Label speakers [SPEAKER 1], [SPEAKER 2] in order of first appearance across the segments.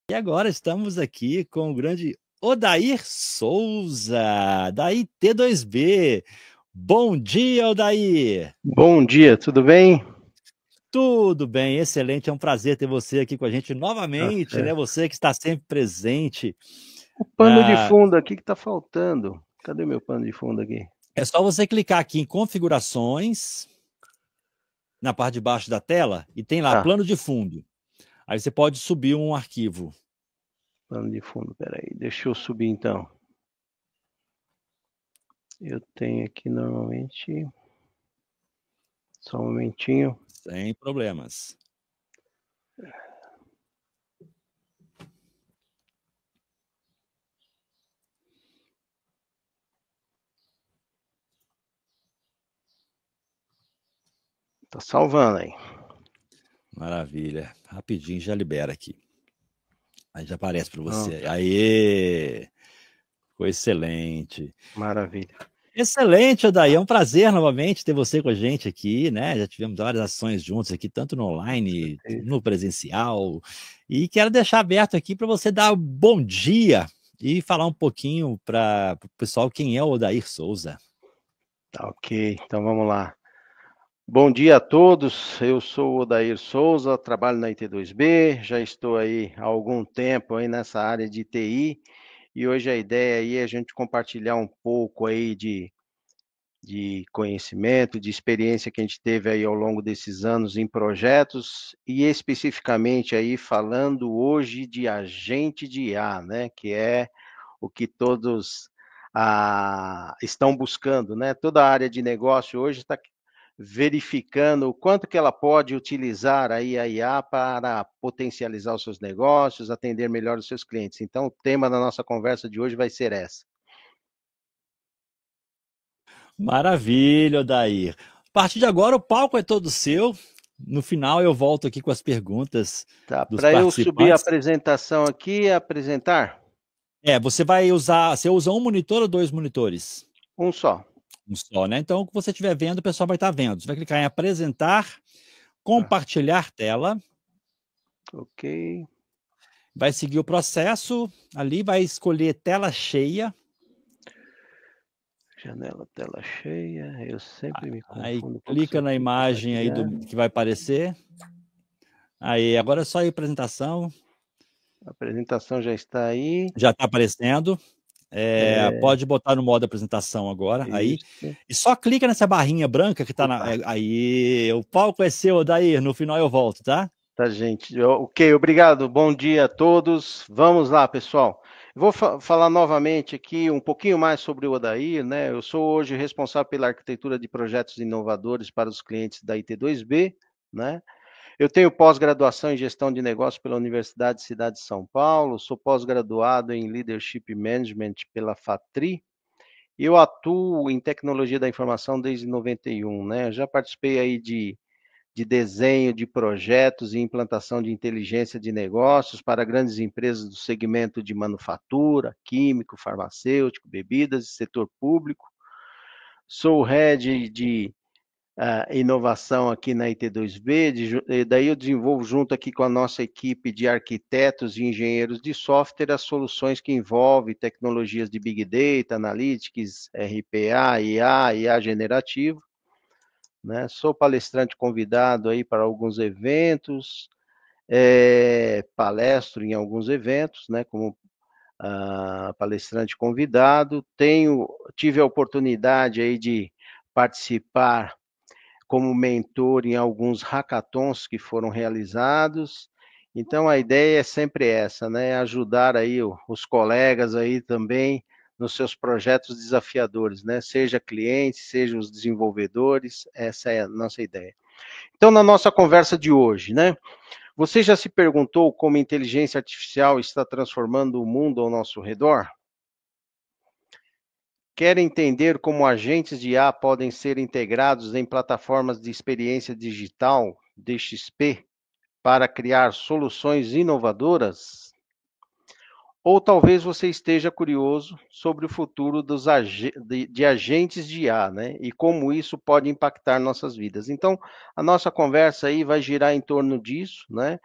[SPEAKER 1] E agora estamos aqui com o grande Odair Souza, da IT2B. Bom dia, Odair!
[SPEAKER 2] Bom dia, tudo bem?
[SPEAKER 1] Tudo bem, excelente. É um prazer ter você aqui com a gente
[SPEAKER 2] Tá
[SPEAKER 1] novamente, né?
[SPEAKER 2] certo.
[SPEAKER 1] Você que está sempre presente.
[SPEAKER 2] O pano de fundo aqui que tá faltando. Cadê meu pano de fundo aqui?
[SPEAKER 1] É só você clicar aqui em configurações, na parte de baixo da tela, e tem lá
[SPEAKER 2] Tá,
[SPEAKER 1] plano de fundo. Aí você pode subir um arquivo.
[SPEAKER 2] pano de fundo, peraí. Deixa eu subir então. Eu tenho aqui normalmente. Só um momentinho.
[SPEAKER 1] Sem problemas.
[SPEAKER 2] Tá salvando aí.
[SPEAKER 1] Maravilha. Rapidinho já libera aqui. Aí já aparece para você.
[SPEAKER 2] Pronto,
[SPEAKER 1] Aê! Ficou excelente.
[SPEAKER 2] maravilha.
[SPEAKER 1] Excelente, Odaí. É um prazer novamente ter você com a gente aqui, né? Já tivemos várias ações juntos aqui, tanto no online, no presencial. E quero deixar aberto aqui para você dar um bom dia e falar um pouquinho para o pessoal quem é o Odair Souza.
[SPEAKER 2] Tá ok, então vamos lá. Bom dia a todos, eu sou o Odair Souza, trabalho na IT2B, já estou aí há algum tempo aí nessa área de TI e hoje a ideia aí é a gente compartilhar um pouco aí de conhecimento, de experiência que a gente teve aí ao longo desses anos em projetos e especificamente aí falando hoje de agente de IA, né, que é o que todos estão buscando, né? Toda a área de negócio hoje está verificando o quanto que ela pode utilizar aí a IA para potencializar os seus negócios, atender melhor os seus clientes. Então, o tema da nossa conversa de hoje vai ser essa.
[SPEAKER 1] Maravilha, Odair. A partir de agora, o palco é todo seu. No final, eu volto aqui com as perguntas
[SPEAKER 2] Tá,
[SPEAKER 1] dos
[SPEAKER 2] para eu subir a
[SPEAKER 1] participantes.
[SPEAKER 2] apresentação aqui e apresentar,
[SPEAKER 1] Você usa um monitor ou dois monitores?
[SPEAKER 2] um só.
[SPEAKER 1] Um só, né? Então, o que você estiver vendo, o pessoal vai estar vendo. Você vai clicar em apresentar,
[SPEAKER 2] Tá,
[SPEAKER 1] compartilhar tela,
[SPEAKER 2] ok.
[SPEAKER 1] vai seguir o processo, ali vai escolher tela cheia,
[SPEAKER 2] Janela, tela cheia. Eu sempre me
[SPEAKER 1] aí
[SPEAKER 2] confundo um pouco se
[SPEAKER 1] clica
[SPEAKER 2] eu
[SPEAKER 1] na
[SPEAKER 2] clico em
[SPEAKER 1] imagem aí
[SPEAKER 2] compartilhar.
[SPEAKER 1] que vai aparecer. Aí, agora é só ir apresentação,
[SPEAKER 2] A apresentação já está aí.
[SPEAKER 1] já está aparecendo.
[SPEAKER 2] É,
[SPEAKER 1] Pode botar no modo apresentação agora, aí.
[SPEAKER 2] isso.
[SPEAKER 1] E só clica nessa barrinha branca que está
[SPEAKER 2] Opa,
[SPEAKER 1] aí, o palco é seu, daí, no final eu volto, tá?
[SPEAKER 2] tá, gente. Ok, obrigado. Bom dia a todos. Vamos lá, pessoal. Eu vou falar novamente aqui um pouquinho mais sobre o Odair, né? Eu sou hoje responsável pela arquitetura de projetos inovadores para os clientes da IT2B, né? Eu tenho pós-graduação em gestão de negócios pela Universidade Cidade de São Paulo, sou pós-graduado em Leadership Management pela FATRI, e eu atuo em tecnologia da informação desde 91, né? Eu já participei aí de desenho de projetos e implantação de inteligência de negócios para grandes empresas do segmento de manufatura, químico, farmacêutico, bebidas e setor público. Sou head de inovação aqui na IT2B, daí eu desenvolvo junto aqui com a nossa equipe de arquitetos e engenheiros de software as soluções que envolvem tecnologias de Big Data, Analytics, RPA, IA generativo, né? Sou palestrante convidado aí para alguns eventos, palestro em alguns eventos, né, como palestrante convidado, tive a oportunidade aí de participar como mentor em alguns hackathons que foram realizados. Então a ideia é sempre essa, né? Ajudar aí os colegas aí também nos seus projetos desafiadores, né? Seja clientes, seja os desenvolvedores, essa é a nossa ideia. Então na nossa conversa de hoje, né? Você já se perguntou como a inteligência artificial está transformando o mundo ao nosso redor? Quer entender como agentes de IA podem ser integrados em plataformas de experiência digital, DXP, para criar soluções inovadoras? Ou talvez você esteja curioso sobre o futuro de agentes de IA, né? E como isso pode impactar nossas vidas. Então, a nossa conversa aí vai girar em torno disso, né?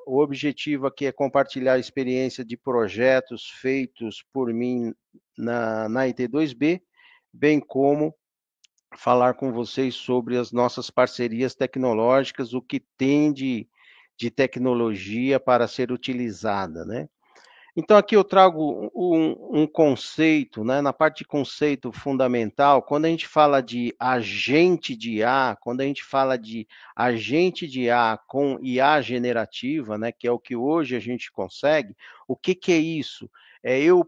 [SPEAKER 2] O objetivo aqui é compartilhar a experiência de projetos feitos por mim na IT2B, bem como falar com vocês sobre as nossas parcerias tecnológicas, o que tem de tecnologia para ser utilizada, né? Então, aqui eu trago um conceito, né? Na parte de conceito fundamental, quando a gente fala de agente de IA, quando a gente fala de agente de IA com IA generativa, né? Que é o que hoje a gente consegue, o que que é isso? É eu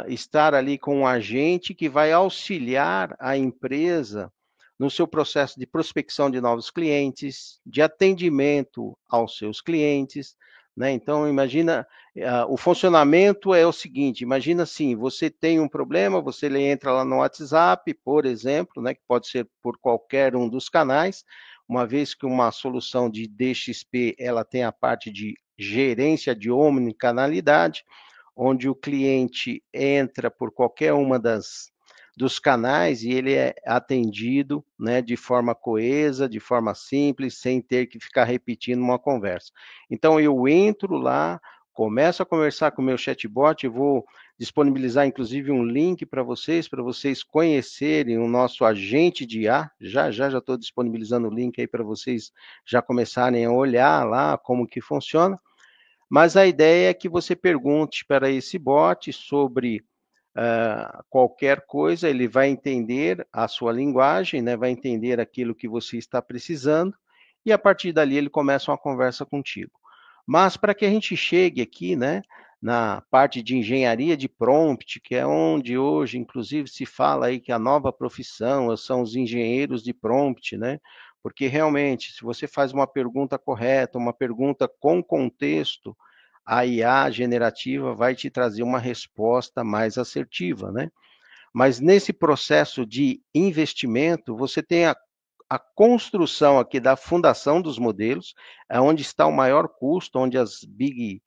[SPEAKER 2] estar ali com um agente que vai auxiliar a empresa no seu processo de prospecção de novos clientes, de atendimento aos seus clientes, né? Então, imagina, o funcionamento é o seguinte, imagina assim, você tem um problema, você entra lá no WhatsApp, por exemplo, né, que pode ser por qualquer um dos canais, uma vez que uma solução de DXP, ela tem a parte de gerência de omnicanalidade, onde o cliente entra por qualquer uma dos canais e ele é atendido, né, de forma coesa, de forma simples, sem ter que ficar repetindo uma conversa. Então eu entro lá, começo a conversar com o meu chatbot, eu vou disponibilizar inclusive um link para vocês conhecerem o nosso agente de IA, já estou disponibilizando o link aí para vocês já começarem a olhar lá como que funciona, mas a ideia é que você pergunte para esse bot sobre qualquer coisa, ele vai entender a sua linguagem, né, vai entender aquilo que você está precisando, e a partir dali ele começa uma conversa contigo. Mas para que a gente chegue aqui, né, na parte de engenharia de prompt, que é onde hoje, inclusive, se fala aí que a nova profissão são os engenheiros de prompt, né? Porque realmente, se você faz uma pergunta correta, uma pergunta com contexto, a IA generativa vai te trazer uma resposta mais assertiva, né? Mas nesse processo de investimento, você tem a construção aqui da fundação dos modelos, é onde está o maior custo, onde as big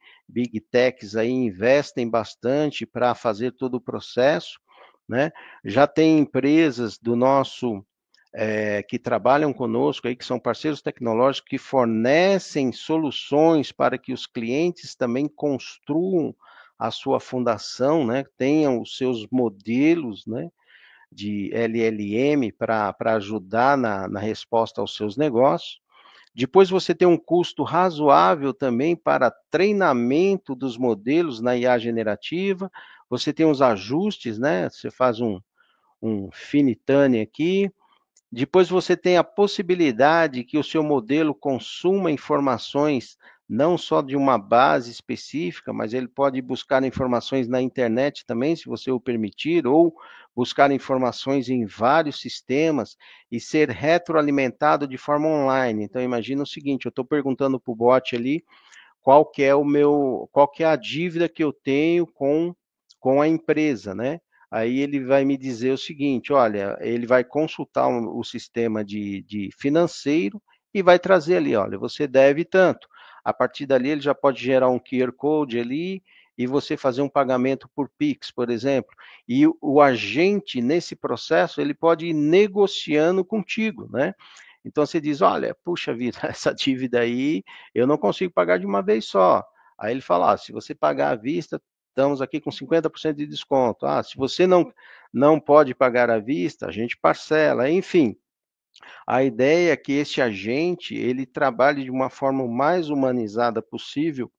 [SPEAKER 2] techs aí investem bastante para fazer todo o processo, né? Já tem empresas do nosso que trabalham conosco aí, que são parceiros tecnológicos, que fornecem soluções para que os clientes também construam a sua fundação, né? Tenham os seus modelos, né? De LLM para ajudar na resposta aos seus negócios. Depois você tem um custo razoável também para treinamento dos modelos na IA generativa. Você tem os ajustes, né? Você faz um finitane aqui. Depois você tem a possibilidade que o seu modelo consuma informações não só de uma base específica, mas ele pode buscar informações na internet também, se você o permitir, ou buscar informações em vários sistemas e ser retroalimentado de forma online. Então imagina o seguinte, eu estou perguntando para o bot ali qual que é a dívida que eu tenho com a empresa, né? Aí ele vai me dizer o seguinte, olha, ele vai consultar o sistema de financeiro e vai trazer ali, olha, você deve tanto. A partir dali ele já pode gerar um QR Code ali e você fazer um pagamento por Pix, por exemplo. E o agente nesse processo, ele pode ir negociando contigo, né? Então você diz, olha, puxa vida, essa dívida aí eu não consigo pagar de uma vez só. Aí ele fala, se você pagar à vista, estamos aqui com 50% de desconto. Se você não pode pagar à vista, a gente parcela. Enfim, a ideia é que esse agente, ele trabalhe de uma forma o mais humanizada possível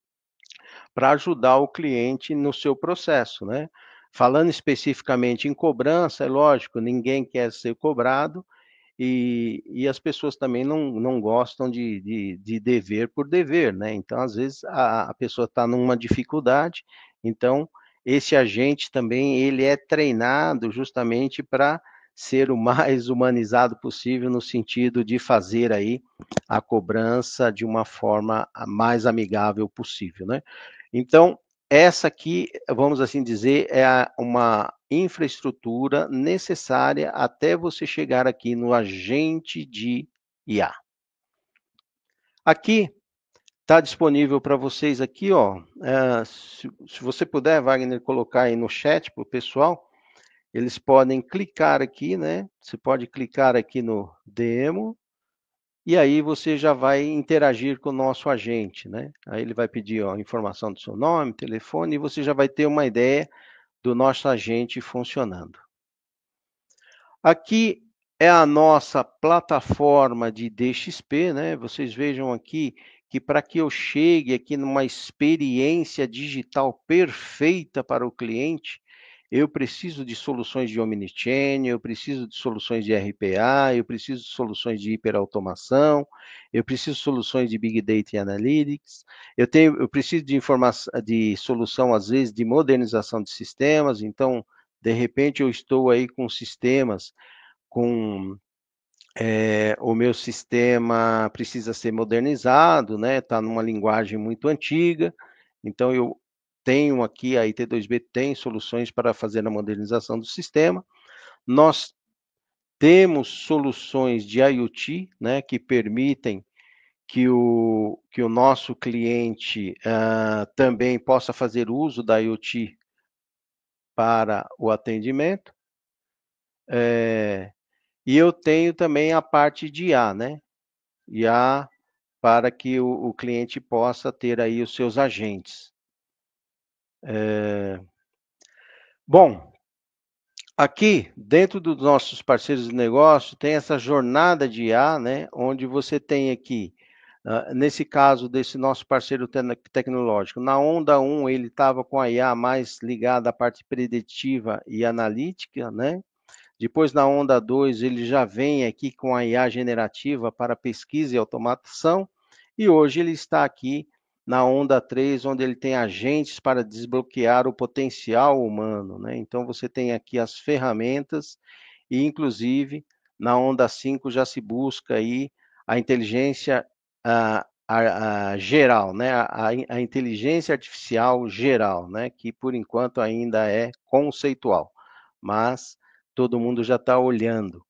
[SPEAKER 2] para ajudar o cliente no seu processo, né? Falando especificamente em cobrança, é lógico, ninguém quer ser cobrado, e as pessoas também não gostam de dever por dever, né? Então, às vezes, a pessoa está numa dificuldade, então, esse agente também, ele é treinado justamente para ser o mais humanizado possível, no sentido de fazer aí a cobrança de uma forma mais amigável possível, né? Então, essa aqui, vamos assim dizer, é uma infraestrutura necessária até você chegar aqui no agente de IA. Aqui está disponível para vocês aqui, ó. Se você puder, Wagner, colocar aí no chat para o pessoal, eles podem clicar aqui, né? Você pode clicar aqui no demo e aí você já vai interagir com o nosso agente, né? Aí ele vai pedir a informação do seu nome, telefone, e você já vai ter uma ideia do nosso agente funcionando. Aqui é a nossa plataforma de DXP, né? Vocês vejam aqui que para que eu chegue aqui numa experiência digital perfeita para o cliente, eu preciso de soluções de omnichannel, eu preciso de soluções de RPA, eu preciso de soluções de hiperautomação, eu preciso de soluções de Big Data e Analytics, eu preciso de informação, de solução, às vezes, de modernização de sistemas, então, de repente, eu estou aí com sistemas com o meu sistema precisa ser modernizado, né? Está numa linguagem muito antiga, então eu tenho aqui, a IT2B tem soluções para fazer a modernização do sistema. Nós temos soluções de IoT, né, que permitem que o nosso cliente também possa fazer uso da IoT para o atendimento. E eu tenho também a parte de IA, né? IA para que o cliente possa ter aí os seus agentes. Bom, aqui, dentro dos nossos parceiros de negócio, tem essa jornada de IA, né, onde você tem aqui, nesse caso desse nosso parceiro tecnológico, na onda 1 ele estava com a IA mais ligada à parte preditiva e analítica, né? Depois, na onda 2, ele já vem aqui com a IA generativa para pesquisa e automação, e hoje ele está aqui na onda 3, onde ele tem agentes para desbloquear o potencial humano, né? Então, você tem aqui as ferramentas, e inclusive, na onda 5 já se busca aí a inteligência geral, né? A inteligência artificial geral, né? Que por enquanto ainda é conceitual, mas todo mundo já está olhando.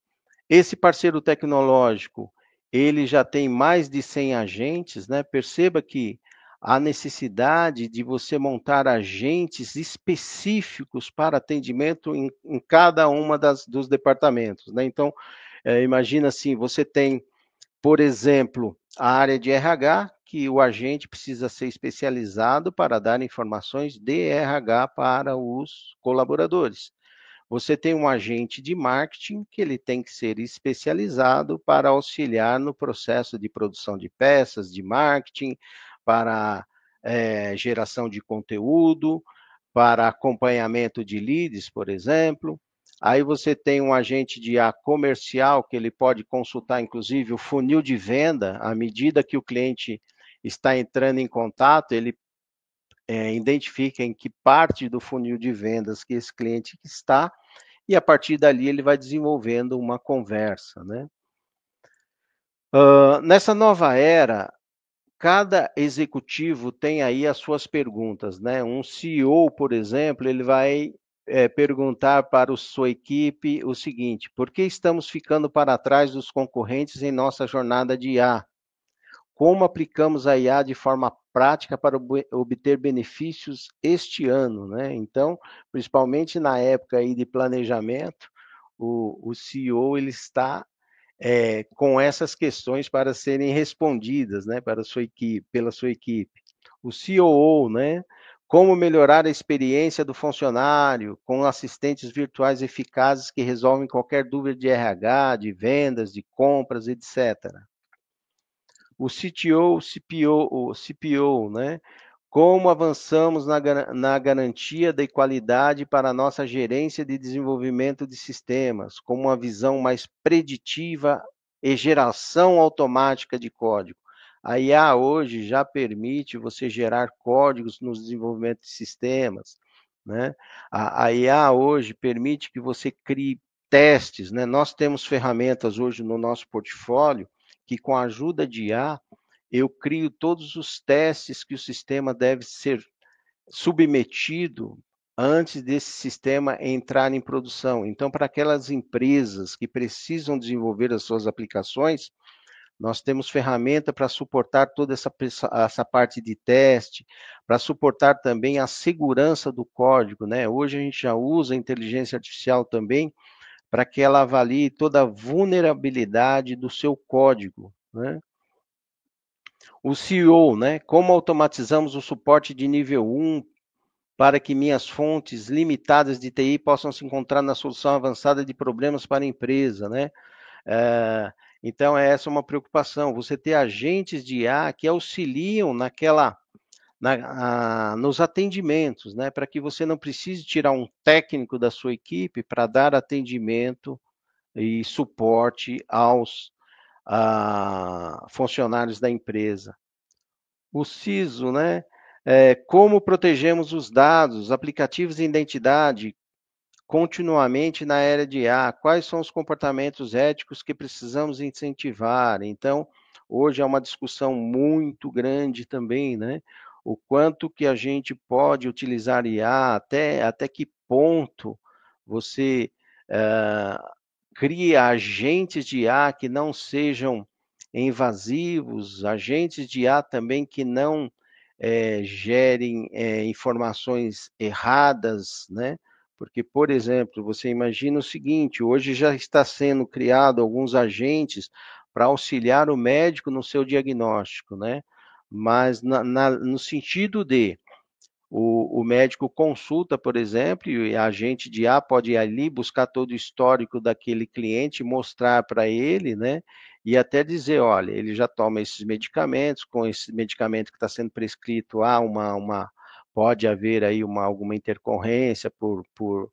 [SPEAKER 2] Esse parceiro tecnológico, ele já tem mais de 100 agentes, né? Perceba que a necessidade de você montar agentes específicos para atendimento em cada uma dos departamentos, né? Então, imagina assim, você tem, por exemplo, a área de RH, que o agente precisa ser especializado para dar informações de RH para os colaboradores. Você tem um agente de marketing que ele tem que ser especializado para auxiliar no processo de produção de peças, de marketing, para geração de conteúdo, para acompanhamento de leads, por exemplo. Aí você tem um agente de IA comercial que ele pode consultar, inclusive, o funil de venda, à medida que o cliente está entrando em contato, ele identifica em que parte do funil de vendas que esse cliente está, e a partir dali ele vai desenvolvendo uma conversa, né? Nessa nova era, cada executivo tem aí as suas perguntas, né? Um CEO, por exemplo, ele vai perguntar para a sua equipe o seguinte: por que estamos ficando para trás dos concorrentes em nossa jornada de IA? Como aplicamos a IA de forma prática para obter benefícios este ano, né? Então, principalmente na época aí de planejamento, o CEO ele está com essas questões para serem respondidas, né, para sua equipe, pela sua equipe. O COO, né? Como melhorar a experiência do funcionário com assistentes virtuais eficazes que resolvem qualquer dúvida de RH, de vendas, de compras, etc. O CTO, o CPO, né? Como avançamos na garantia da qualidade para a nossa gerência de desenvolvimento de sistemas, com uma visão mais preditiva e geração automática de código. A IA hoje já permite você gerar códigos no desenvolvimento de sistemas, né? A IA hoje permite que você crie testes, né? Nós temos ferramentas hoje no nosso portfólio que, com a ajuda de IA, eu crio todos os testes que o sistema deve ser submetido antes desse sistema entrar em produção. Então, para aquelas empresas que precisam desenvolver as suas aplicações, nós temos ferramenta para suportar toda essa parte de teste, para suportar também a segurança do código, né? Hoje a gente já usa a inteligência artificial também para que ela avalie toda a vulnerabilidade do seu código, né? O CEO, né? Como automatizamos o suporte de nível 1 para que minhas fontes limitadas de TI possam se encontrar na solução avançada de problemas para a empresa, né? Então, essa é uma preocupação. Você ter agentes de IA que auxiliam nos atendimentos, né? Para que você não precise tirar um técnico da sua equipe para dar atendimento e suporte aos funcionários da empresa. O CISO, né? Como protegemos os dados, aplicativos de identidade continuamente na era de IA? Quais são os comportamentos éticos que precisamos incentivar? Então, hoje é uma discussão muito grande também, né? O quanto que a gente pode utilizar IA, até que ponto você cria agentes de IA que não sejam invasivos, agentes de IA também que não gerem informações erradas, né? Porque, por exemplo, você imagina o seguinte, hoje já está sendo criado alguns agentes para auxiliar o médico no seu diagnóstico, né? Mas no sentido de o médico consulta, por exemplo, e a agente de IA pode ir ali buscar todo o histórico daquele cliente, mostrar para ele, né? E até dizer, olha, ele já toma esses medicamentos, com esse medicamento que está sendo prescrito, pode haver aí alguma intercorrência por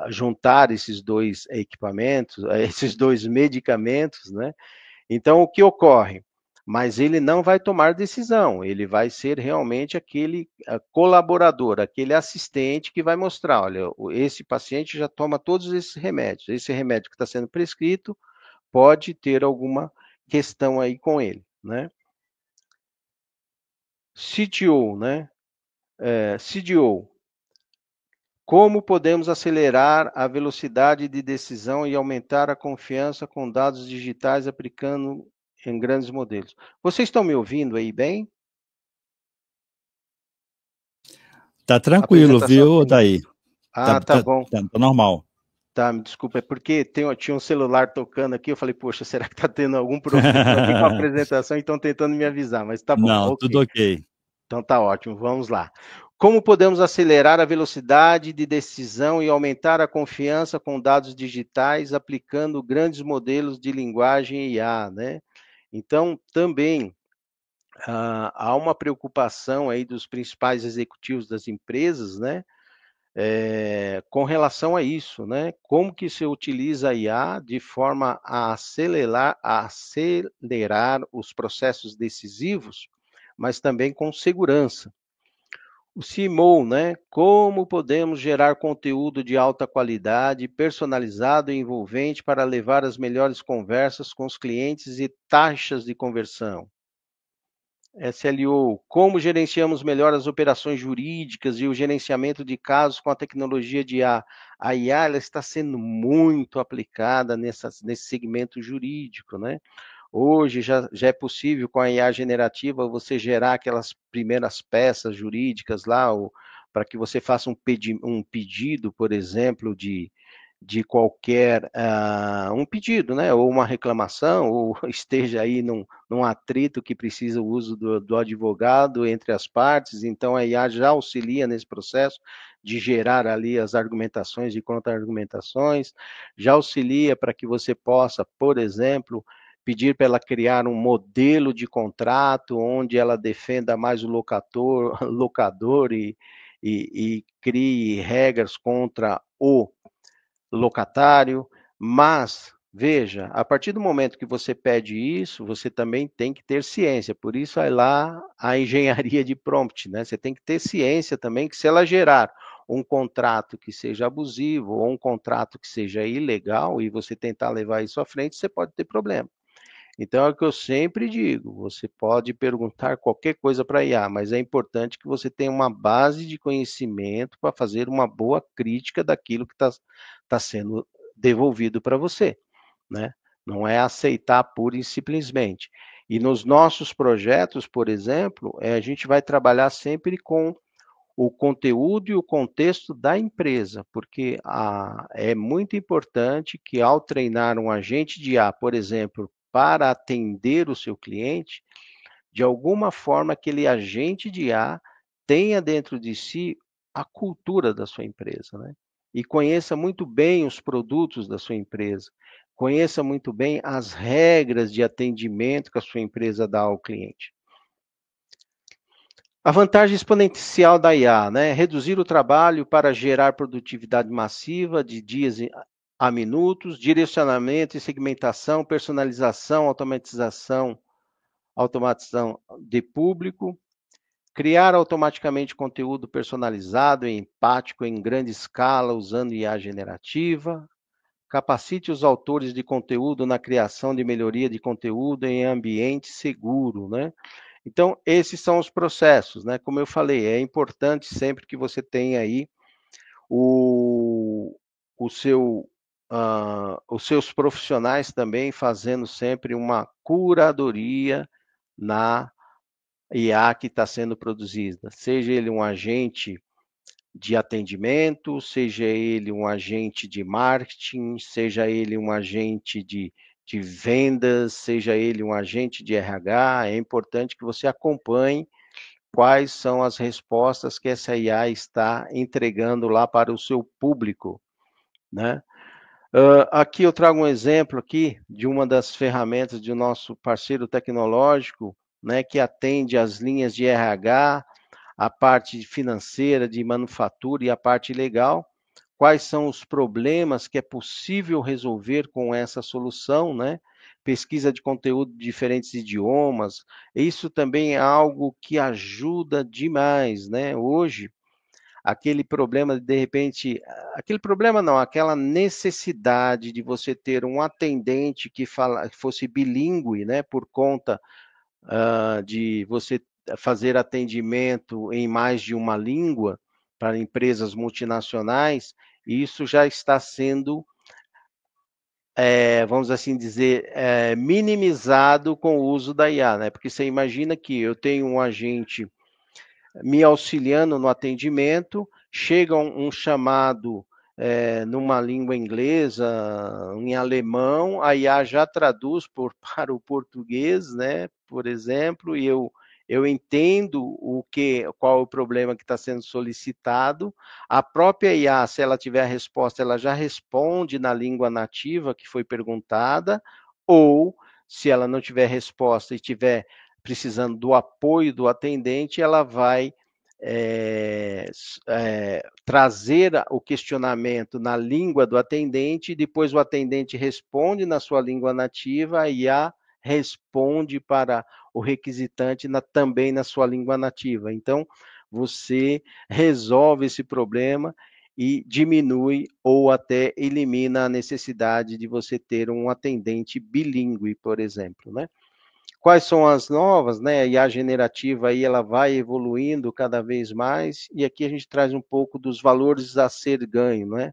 [SPEAKER 2] juntar esses dois equipamentos, esses dois medicamentos, né? Então, o que ocorre? Mas ele não vai tomar decisão, ele vai ser realmente aquele colaborador, aquele assistente que vai mostrar, olha, esse paciente já toma todos esses remédios, esse remédio que está sendo prescrito pode ter alguma questão aí com ele, né? CTO, né? CDO, como podemos acelerar a velocidade de decisão e aumentar a confiança com dados digitais aplicando em grandes modelos? Vocês estão me ouvindo aí bem?
[SPEAKER 1] Tá tranquilo, viu, Daí?
[SPEAKER 2] Tá bom.
[SPEAKER 1] Tá normal.
[SPEAKER 2] Tá, me desculpa, é porque tinha um celular tocando aqui, eu falei, poxa, será que tá tendo algum problema aqui com a apresentação e estão tentando me avisar, mas tá bom,
[SPEAKER 1] Não, tudo
[SPEAKER 2] ok.
[SPEAKER 1] ok.
[SPEAKER 2] Então tá ótimo, vamos lá. Como podemos acelerar a velocidade de decisão e aumentar a confiança com dados digitais aplicando grandes modelos de linguagem IA, né? Então, também há uma preocupação aí dos principais executivos das empresas, né? Com relação a isso, né? Como que se utiliza a IA de forma a acelerar os processos decisivos, mas também com segurança. O CMO, né? Como podemos gerar conteúdo de alta qualidade, personalizado e envolvente para levar as melhores conversas com os clientes e taxas de conversão? SLO, como gerenciamos melhor as operações jurídicas e o gerenciamento de casos com a tecnologia de IA? A IA ela está sendo muito aplicada nesse segmento jurídico, né? Hoje já é possível, com a IA generativa, você gerar aquelas primeiras peças jurídicas lá, para que você faça um pedido, por exemplo, de qualquer um pedido, né, ou uma reclamação, ou esteja aí num atrito que precisa o uso do advogado entre as partes, então a IA já auxilia nesse processo de gerar ali as argumentações e contra-argumentações, já auxilia para que você possa, por exemplo, pedir para ela criar um modelo de contrato onde ela defenda mais o locador e crie regras contra o locatário, mas veja, a partir do momento que você pede isso, você também tem que ter ciência, por isso aí lá a engenharia de prompt, né? Você tem que ter ciência também que se ela gerar um contrato que seja abusivo ou um contrato que seja ilegal e você tentar levar isso à frente, você pode ter problema. Então é o que eu sempre digo, você pode perguntar qualquer coisa para a IA, mas é importante que você tenha uma base de conhecimento para fazer uma boa crítica daquilo que está sendo devolvido para você, né? Não é aceitar pura e simplesmente. E nos nossos projetos, por exemplo, a gente vai trabalhar sempre com o conteúdo e o contexto da empresa, porque é muito importante que ao treinar um agente de IA, por exemplo, para atender o seu cliente, de alguma forma aquele agente de IA tenha dentro de si a cultura da sua empresa, né? E conheça muito bem os produtos da sua empresa, conheça muito bem as regras de atendimento que a sua empresa dá ao cliente. A vantagem exponencial da IA, né? Reduzir o trabalho para gerar produtividade massiva de dias a minutos, direcionamento e segmentação, personalização, automatização de público, criar automaticamente conteúdo personalizado e empático em grande escala usando IA generativa, capacite os autores de conteúdo na criação de melhoria de conteúdo em ambiente seguro, né? Então, esses são os processos, né? Como eu falei, é importante sempre que você tenha aí o, o seu, os seus profissionais também fazendo sempre uma curadoria na IA que está sendo produzida, seja ele um agente de atendimento, seja ele um agente de marketing, seja ele um agente de vendas, seja ele um agente de RH, é importante que você acompanhe quais são as respostas que essa IA está entregando lá para o seu público, né? Aqui eu trago um exemplo aqui de uma das ferramentas de nosso parceiro tecnológico, né, que atende as linhas de RH, a parte financeira, de manufatura e a parte legal. Quais são os problemas que é possível resolver com essa solução, né? Pesquisa de conteúdo de diferentes idiomas. Isso também é algo que ajuda demais, né? Hoje, aquele problema, de repente, aquele problema não, aquela necessidade de você ter um atendente que fosse bilíngue, né? Por conta de você fazer atendimento em mais de uma língua para empresas multinacionais, isso já está sendo, vamos assim dizer, minimizado com o uso da IA, né? Porque você imagina que eu tenho um agente me auxiliando no atendimento, chega um chamado numa língua inglesa, em alemão, a IA já traduz para o português, né, por exemplo, e eu entendo qual é o problema que está sendo solicitado. A própria IA, se ela tiver a resposta, ela já responde na língua nativa que foi perguntada, ou se ela não tiver resposta e tiver precisando do apoio do atendente, ela vai trazer o questionamento na língua do atendente, e depois o atendente responde na sua língua nativa, e a responde para o requisitante também na sua língua nativa. Então, você resolve esse problema e diminui ou até elimina a necessidade de você ter um atendente bilíngue, por exemplo, né? Quais são as novas, né? A IA generativa aí, ela vai evoluindo cada vez mais, e aqui a gente traz um pouco dos valores a ser ganho, né?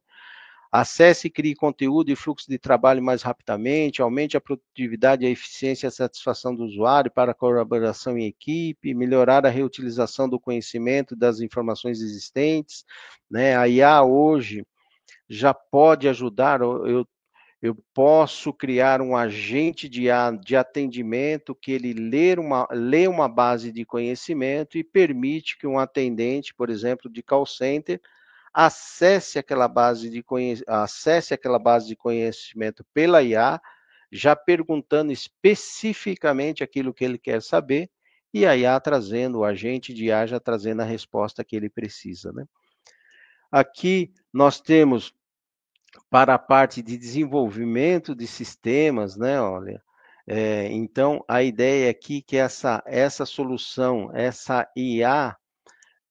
[SPEAKER 2] Acesse e crie conteúdo e fluxo de trabalho mais rapidamente, aumente a produtividade, a eficiência e a satisfação do usuário para a colaboração em equipe, melhorar a reutilização do conhecimento das informações existentes, né? A IA hoje já pode ajudar, eu posso criar um agente de atendimento que ele lê uma base de conhecimento e permite que um atendente, por exemplo, de call center, acesse aquela base de conhecimento pela IA, já perguntando especificamente aquilo que ele quer saber, e a IA trazendo, o agente de IA já trazendo a resposta que ele precisa, né? Aqui nós temos para a parte de desenvolvimento de sistemas, né? Olha, então a ideia aqui é que essa solução, essa IA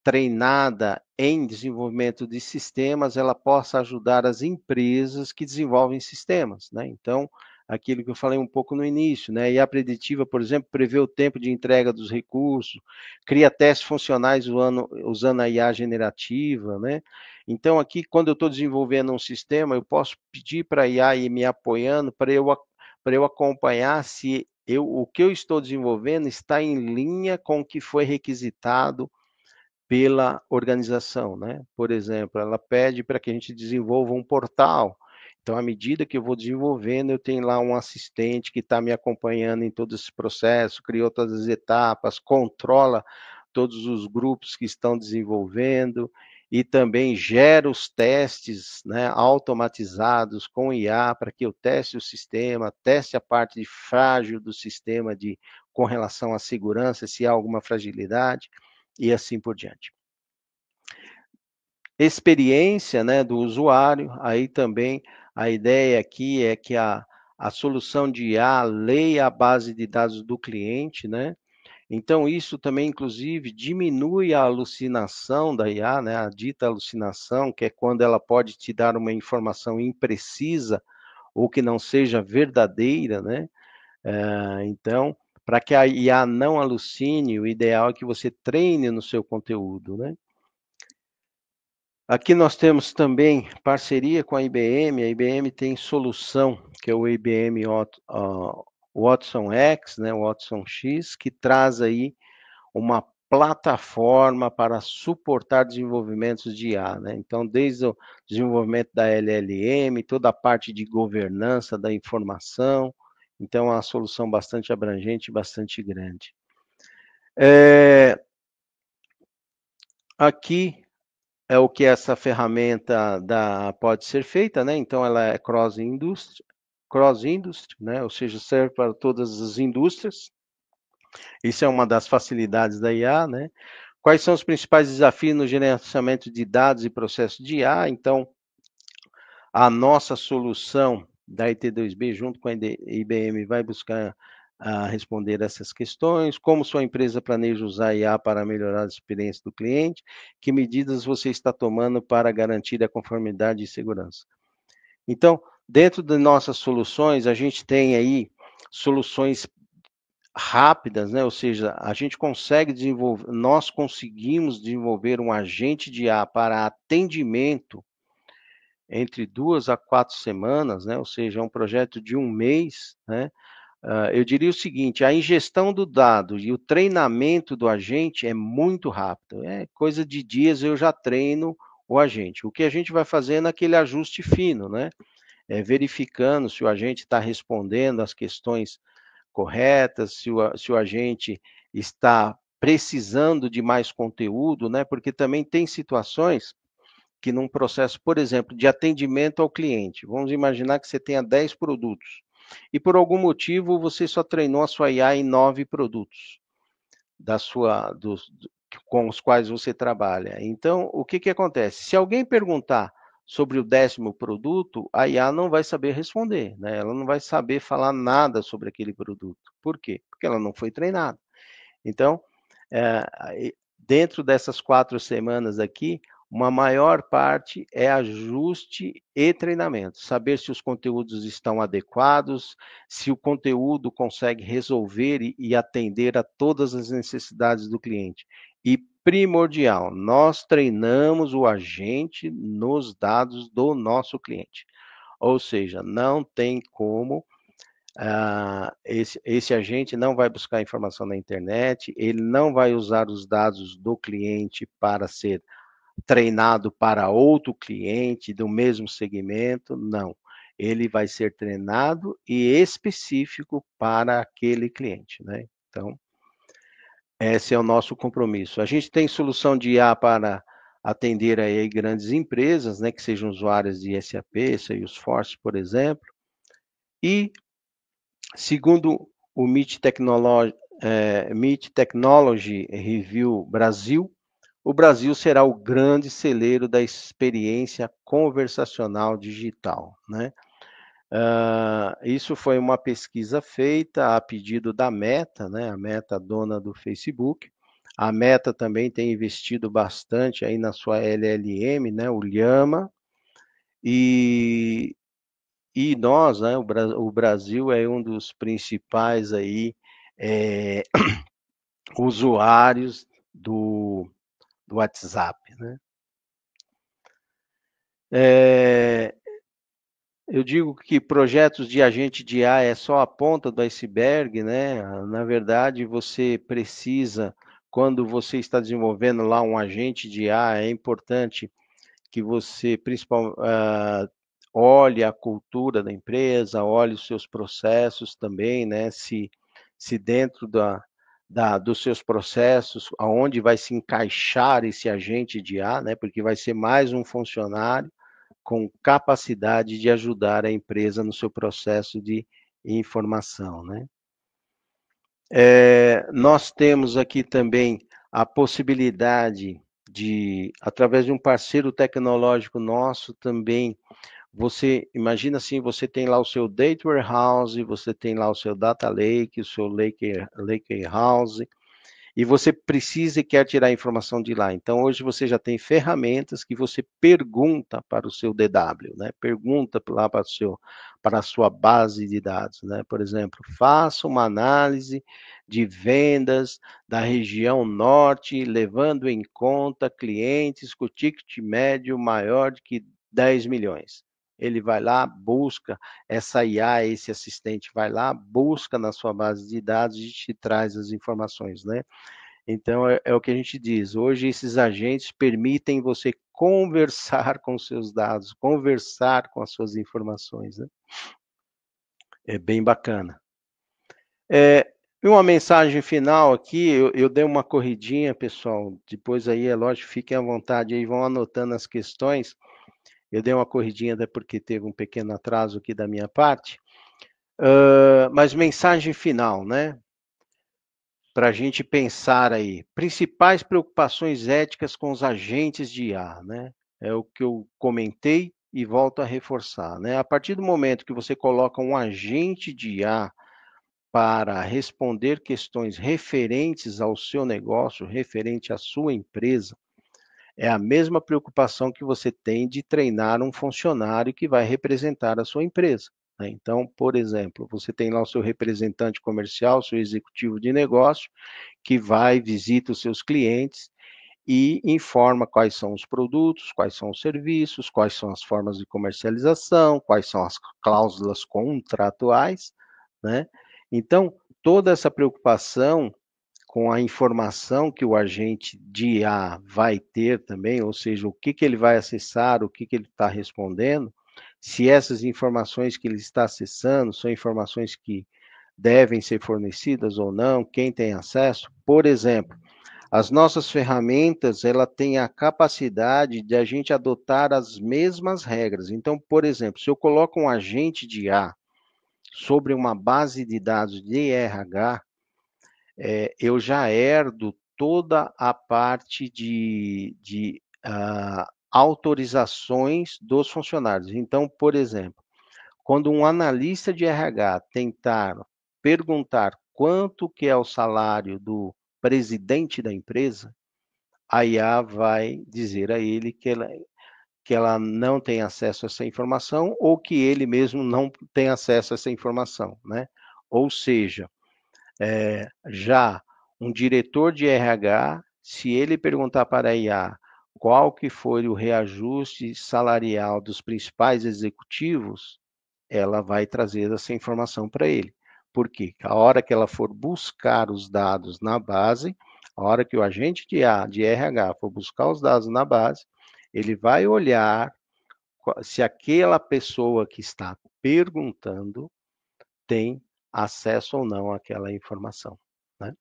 [SPEAKER 2] treinada em desenvolvimento de sistemas, ela possa ajudar as empresas que desenvolvem sistemas, né? Então, aquilo que eu falei um pouco no início, né? A IA preditiva, por exemplo, prevê o tempo de entrega dos recursos, cria testes funcionais usando a IA generativa, né? Então, aqui, quando eu estou desenvolvendo um sistema, eu posso pedir para a IA ir me apoiando para eu acompanhar se o que eu estou desenvolvendo está em linha com o que foi requisitado pela organização, né? Por exemplo, ela pede para que a gente desenvolva um portal. Então, à medida que eu vou desenvolvendo, eu tenho lá um assistente que está me acompanhando em todo esse processo, criou todas as etapas, controla todos os grupos que estão desenvolvendo e também gera os testes, né, automatizados com IA para que eu teste o sistema, teste a parte de frágil do sistema com relação à segurança, se há alguma fragilidade e assim por diante. Experiência, né, do usuário, aí também a ideia aqui é que a solução de IA leia a base de dados do cliente, né? Então, isso também, inclusive, diminui a alucinação da IA, né? A dita alucinação, que é quando ela pode te dar uma informação imprecisa ou que não seja verdadeira, né? Então, para que a IA não alucine, o ideal é que você treine no seu conteúdo, né? Aqui nós temos também parceria com a IBM tem solução, que é o IBM Watson X, né, o Watson X, que traz aí uma plataforma para suportar desenvolvimentos de IA, né? Então, desde o desenvolvimento da LLM, toda a parte de governança da informação, então é uma solução bastante abrangente, bastante grande. Aqui é o que essa ferramenta pode ser feita, né? Então, ela é cross-industry, né? Ou seja, serve para todas as indústrias. Isso é uma das facilidades da IA, né? Quais são os principais desafios no gerenciamento de dados e processos de IA? Então, a nossa solução da IT2B, junto com a IBM, vai buscar responder essas questões. Como sua empresa planeja usar a IA para melhorar a experiência do cliente? Que medidas você está tomando para garantir a conformidade e segurança? Então, dentro de nossas soluções, a gente tem aí soluções rápidas, né? Ou seja, a gente consegue desenvolver, nós conseguimos desenvolver um agente de IA para atendimento entre 2 a 4 semanas, né? Ou seja, é um projeto de 1 mês, né? Eu diria o seguinte, a ingestão do dado e o treinamento do agente é muito rápido, é coisa de dias eu já treino o agente. O que a gente vai fazer é naquele ajuste fino, né? Verificando se o agente está respondendo às questões corretas, se o agente está precisando de mais conteúdo, né? Porque também tem situações que num processo, por exemplo, de atendimento ao cliente, vamos imaginar que você tenha 10 produtos e por algum motivo você só treinou a sua IA em 9 produtos com os quais você trabalha. Então, o que acontece? Se alguém perguntar sobre o 10º produto, a IA não vai saber responder, né? Ela não vai saber falar nada sobre aquele produto. Por quê? Porque ela não foi treinada. Então, dentro dessas 4 semanas aqui, uma maior parte é ajuste e treinamento. Saber se os conteúdos estão adequados, se o conteúdo consegue resolver e atender a todas as necessidades do cliente. E primordial, nós treinamos o agente nos dados do nosso cliente. Ou seja, não tem como esse agente não vai buscar informação na internet, ele não vai usar os dados do cliente para ser treinado para outro cliente do mesmo segmento, não. Ele vai ser treinado e específico para aquele cliente, né? Então, esse é o nosso compromisso. A gente tem solução de IA para atender aí grandes empresas, né, que sejam usuárias de SAP, Salesforce, por exemplo, e segundo o MIT Technology Review Brasil, o Brasil será o grande celeiro da experiência conversacional digital, né? Isso foi uma pesquisa feita a pedido da Meta, né? A Meta, dona do Facebook. A Meta também tem investido bastante aí na sua LLM, né? O Llama. E nós, né? O Brasil é um dos principais aí usuários do WhatsApp, né? Eu digo que projetos de agente de IA é só a ponta do iceberg, né? Na verdade, você precisa, quando você está desenvolvendo lá um agente de IA, é importante que você olhe a cultura da empresa, olhe os seus processos também, né? Se dentro dos seus processos, aonde vai se encaixar esse agente de IA, né? Porque vai ser mais um funcionário com capacidade de ajudar a empresa no seu processo de informação, né? Nós temos aqui também a possibilidade de, através de um parceiro tecnológico nosso também, você imagina assim, você tem lá o seu Data Warehouse, você tem lá o seu Data Lake, o seu Lake House, e você precisa e quer tirar a informação de lá. Então, hoje você já tem ferramentas que você pergunta para o seu DW, né? Pergunta lá para a sua base de dados, né? Por exemplo, faça uma análise de vendas da região norte, levando em conta clientes com ticket médio maior de que 10 milhões. Ele vai lá, busca essa IA, esse assistente vai lá, busca na sua base de dados e te traz as informações, né? Então, é o que a gente diz, hoje esses agentes permitem você conversar com os seus dados, conversar com as suas informações, né? É bem bacana. E uma mensagem final aqui, eu dei uma corridinha, pessoal, depois aí, é lógico, fiquem à vontade aí, vão anotando as questões. Eu dei uma corridinha até porque teve um pequeno atraso aqui da minha parte. Mas mensagem final, né? Para a gente pensar aí. Principais preocupações éticas com os agentes de IA, né? É o que eu comentei e volto a reforçar, né? A partir do momento que você coloca um agente de IA para responder questões referentes ao seu negócio, referente à sua empresa, é a mesma preocupação que você tem de treinar um funcionário que vai representar a sua empresa, né? Então, por exemplo, você tem lá o seu representante comercial, seu executivo de negócio, que vai, visita os seus clientes e informa quais são os produtos, quais são os serviços, quais são as formas de comercialização, quais são as cláusulas contratuais, né? Então, toda essa preocupação com a informação que o agente de IA vai ter também, ou seja, o que ele vai acessar, o que ele está respondendo, se essas informações que ele está acessando são informações que devem ser fornecidas ou não, quem tem acesso. Por exemplo, as nossas ferramentas, ela tem a capacidade de a gente adotar as mesmas regras. Então, por exemplo, se eu coloco um agente de IA sobre uma base de dados de RH, eu já herdo toda a parte de autorizações dos funcionários. Então, por exemplo, quando um analista de RH tentar perguntar quanto que é o salário do presidente da empresa, a IA vai dizer a ele que ela não tem acesso a essa informação ou que ele mesmo não tem acesso a essa informação, né? Ou seja, já um diretor de RH, se ele perguntar para a IA qual que foi o reajuste salarial dos principais executivos, ela vai trazer essa informação para ele. Por quê? A hora que ela for buscar os dados na base, a hora que o agente de RH for buscar os dados na base, ele vai olhar se aquela pessoa que está perguntando tem acesso ou não àquela informação, né?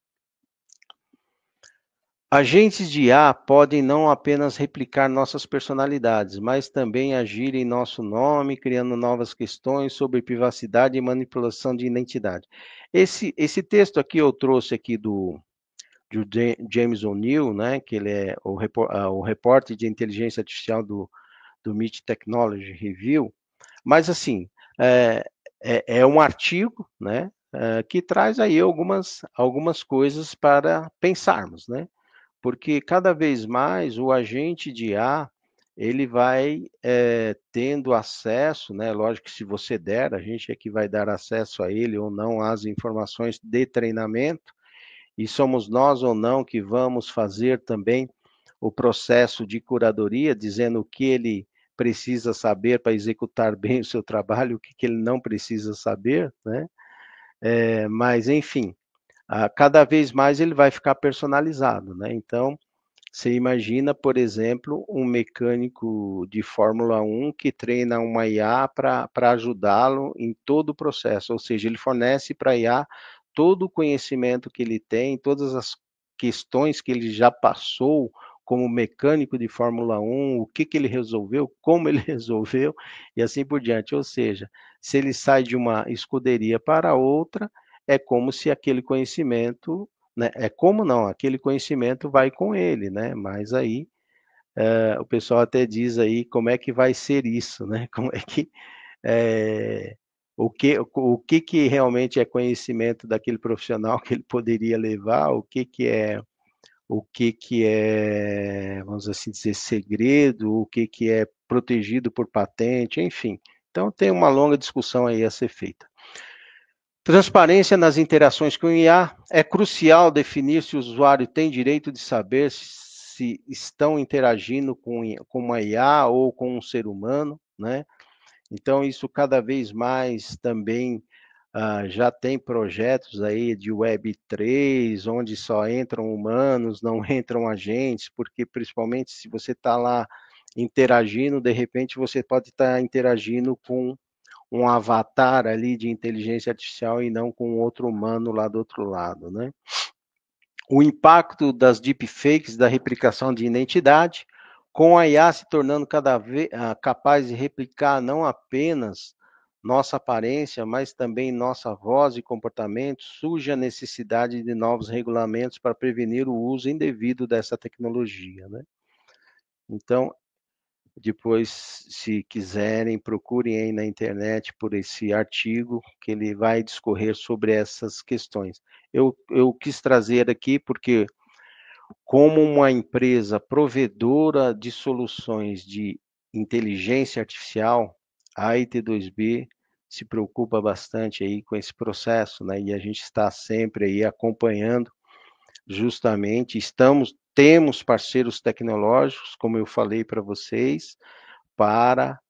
[SPEAKER 2] Agentes de IA podem não apenas replicar nossas personalidades, mas também agir em nosso nome, criando novas questões sobre privacidade e manipulação de identidade. Esse texto aqui eu trouxe aqui do James O'Neill, né, que ele é o repórter de inteligência artificial do MIT Technology Review, mas assim, é um artigo, né, que traz aí algumas coisas para pensarmos, né? Porque cada vez mais o agente de IA, ele vai tendo acesso, né? Lógico que se você der, a gente é que vai dar acesso a ele ou não às informações de treinamento, e somos nós ou não que vamos fazer também o processo de curadoria, dizendo o que ele precisa saber para executar bem o seu trabalho, o que ele não precisa saber, né? Mas, enfim, cada vez mais ele vai ficar personalizado, né? Então, Você imagina, por exemplo, um mecânico de Fórmula 1 que treina uma IA para ajudá-lo em todo o processo, ou seja, ele fornece para a IA todo o conhecimento que ele tem, todas as questões que ele já passou como mecânico de Fórmula 1, o que ele resolveu, como ele resolveu, e assim por diante. Ou seja, se ele sai de uma escuderia para outra, é como se aquele conhecimento, né? É como não, aquele conhecimento vai com ele, né? Mas aí o pessoal até diz aí como é que vai ser isso, né? Como é que é, o que realmente é conhecimento daquele profissional que ele poderia levar, o que é, vamos assim dizer, segredo, o que é protegido por patente, enfim. Então tem uma longa discussão aí a ser feita. Transparência nas interações com o IA. É crucial definir se o usuário tem direito de saber se estão interagindo com uma IA ou com um ser humano, né? Então, isso cada vez mais também já tem projetos aí de Web3, onde só entram humanos, não entram agentes, porque principalmente se você está lá interagindo, de repente você pode estar interagindo com um avatar ali de inteligência artificial e não com outro humano lá do outro lado, né? O impacto das deepfakes, da replicação de identidade, com a IA se tornando cada vez capaz de replicar não apenas nossa aparência, mas também nossa voz e comportamento, surge a necessidade de novos regulamentos para prevenir o uso indevido dessa tecnologia, né? Então, depois, se quiserem, procurem aí na internet por esse artigo, que ele vai discorrer sobre essas questões. Eu quis trazer aqui porque, como uma empresa provedora de soluções de inteligência artificial, a IT2B se preocupa bastante aí com esse processo, né? E a gente está sempre aí acompanhando, justamente, temos parceiros tecnológicos, como eu falei para vocês, para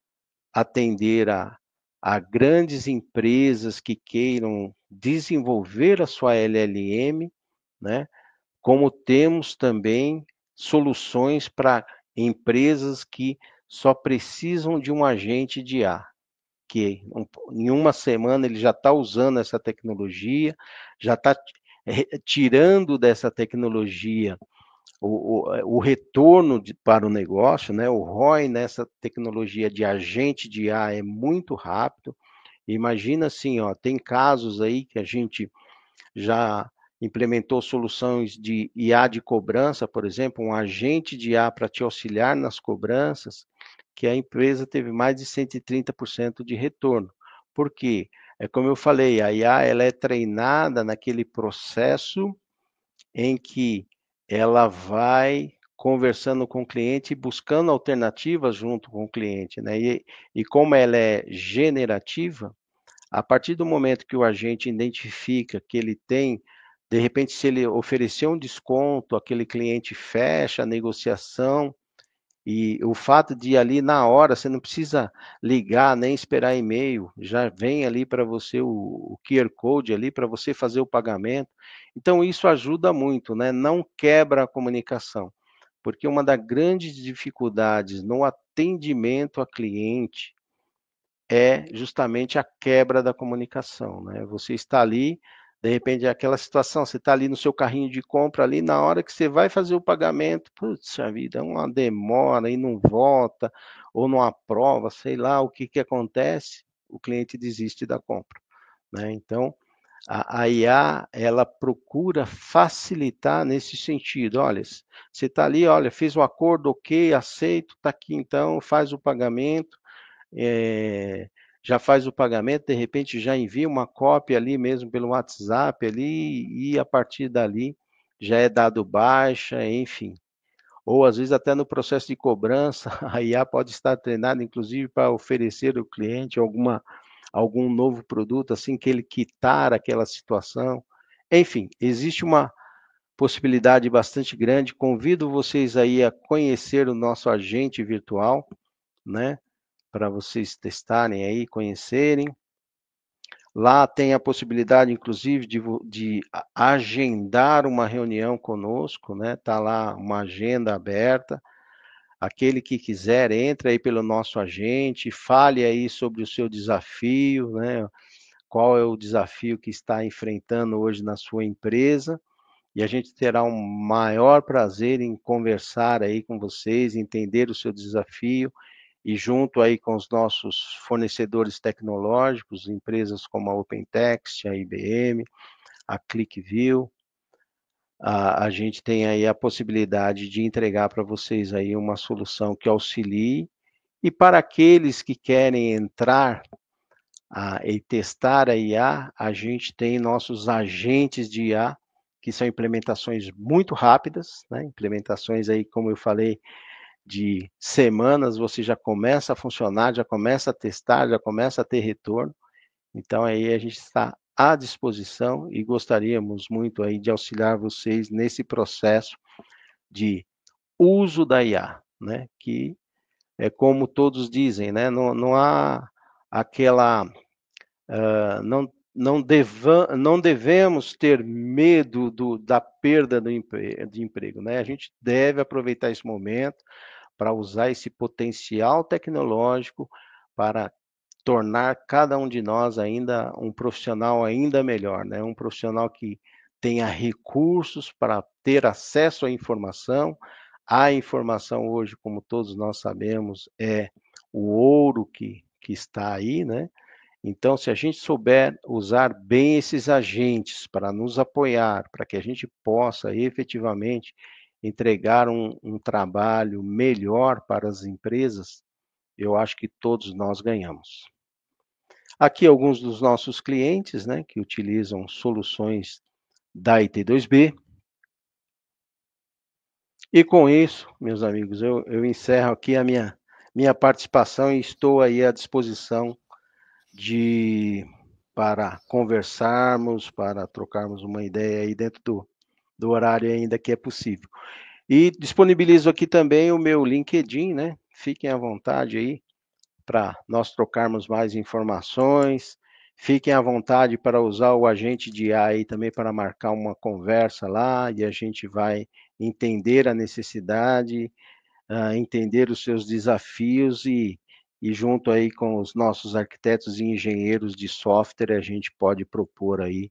[SPEAKER 2] atender a grandes empresas que queiram desenvolver a sua LLM, né? Como temos também soluções para empresas que só precisam de um agente de IA, que em uma semana ele já está usando essa tecnologia, já está tirando dessa tecnologia o retorno para o negócio, né? O ROI nessa tecnologia de agente de IA é muito rápido. Imagina assim, ó, tem casos aí que a gente já implementou soluções de IA de cobrança, por exemplo, um agente de IA para te auxiliar nas cobranças, que a empresa teve mais de 130% de retorno. Por quê? É como eu falei, a IA ela é treinada naquele processo em que ela vai conversando com o cliente e buscando alternativas junto com o cliente, né? E como ela é generativa, a partir do momento que o agente identifica que ele tem, de repente, se ele oferecer um desconto, aquele cliente fecha a negociação, e o fato de ali na hora, você não precisa ligar nem esperar e-mail, já vem ali para você o QR Code ali para você fazer o pagamento. Então isso ajuda muito, né? Não quebra a comunicação, porque uma das grandes dificuldades no atendimento a cliente é justamente a quebra da comunicação, né? Você está ali, de repente, é aquela situação, você está ali no seu carrinho de compra, ali na hora que você vai fazer o pagamento, putz, a vida, é uma demora e não volta, ou não aprova, sei lá o que acontece, o cliente desiste da compra, né? Então, a IA, ela procura facilitar nesse sentido, olha, você está ali, olha, fez o acordo, ok, aceito, está aqui então, faz o pagamento, é, já faz o pagamento, de repente já envia uma cópia ali mesmo pelo WhatsApp ali, e a partir dali já é dado baixa, enfim. Ou às vezes até no processo de cobrança, a IA pode estar treinada, inclusive, para oferecer ao cliente algum novo produto, assim que ele quitar aquela situação. Enfim, existe uma possibilidade bastante grande. Convido vocês aí a conhecer o nosso agente virtual, né? Para vocês testarem aí, conhecerem. Lá tem a possibilidade, inclusive, de agendar uma reunião conosco, né? Está lá uma agenda aberta. Aquele que quiser, entre aí pelo nosso agente, fale aí sobre o seu desafio, né? Qual é o desafio que está enfrentando hoje na sua empresa, e a gente terá um maior prazer em conversar aí com vocês, entender o seu desafio, e junto aí com os nossos fornecedores tecnológicos, empresas como a OpenText, a IBM, a ClickView, a gente tem aí a possibilidade de entregar para vocês aí uma solução que auxilie, e para aqueles que querem entrar e testar a IA, a gente tem nossos agentes de IA, que são implementações muito rápidas, né? Implementações aí, como eu falei, de semanas, você já começa a funcionar, já começa a testar, já começa a ter retorno. Então aí a gente está à disposição e gostaríamos muito aí de auxiliar vocês nesse processo de uso da IA, né? Que é como todos dizem, né? Não há aquela não devemos ter medo da perda de emprego, né? A gente deve aproveitar esse momento para usar esse potencial tecnológico para tornar cada um de nós ainda um profissional ainda melhor, né? Um profissional que tenha recursos para ter acesso à informação. A informação hoje, como todos nós sabemos, é o ouro que está aí, né? Então, se a gente souber usar bem esses agentes para nos apoiar, para que a gente possa efetivamente entregar um trabalho melhor para as empresas, eu acho que todos nós ganhamos. Aqui alguns dos nossos clientes, né, que utilizam soluções da IT2B. E com isso, meus amigos, eu encerro aqui a minha participação e estou aí à disposição para conversarmos, para trocarmos uma ideia aí dentro do horário ainda que é possível. E disponibilizo aqui também o meu LinkedIn, né? Fiquem à vontade aí para nós trocarmos mais informações. Fiquem à vontade para usar o agente de IA aí também para marcar uma conversa lá e a gente vai entender a necessidade, entender os seus desafios e junto aí com os nossos arquitetos e engenheiros de software, a gente pode propor aí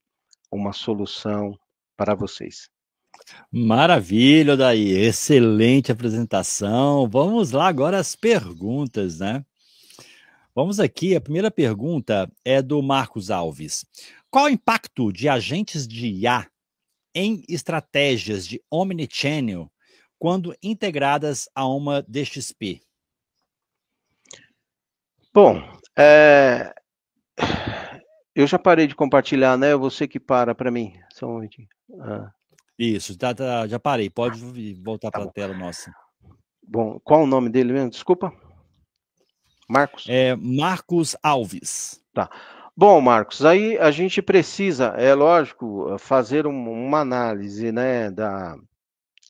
[SPEAKER 2] uma solução para vocês.
[SPEAKER 1] Maravilha, daí, excelente apresentação. Vamos lá agora as perguntas, né? Vamos aqui, a primeira pergunta é do Marcos Alves. Qual o impacto de agentes de IA em estratégias de omnichannel quando integradas a uma DXP?
[SPEAKER 2] Bom, eu já parei de compartilhar, né? Você que para mim. Só um momentinho.
[SPEAKER 1] Isso, já parei. Pode voltar
[SPEAKER 2] Tá
[SPEAKER 1] para a
[SPEAKER 2] bom.
[SPEAKER 1] tela nossa.
[SPEAKER 2] Bom, qual o nome dele mesmo? Desculpa. Marcos?
[SPEAKER 1] É Marcos Alves.
[SPEAKER 2] Tá. Bom, Marcos, aí a gente precisa, é lógico, fazer uma análise, né,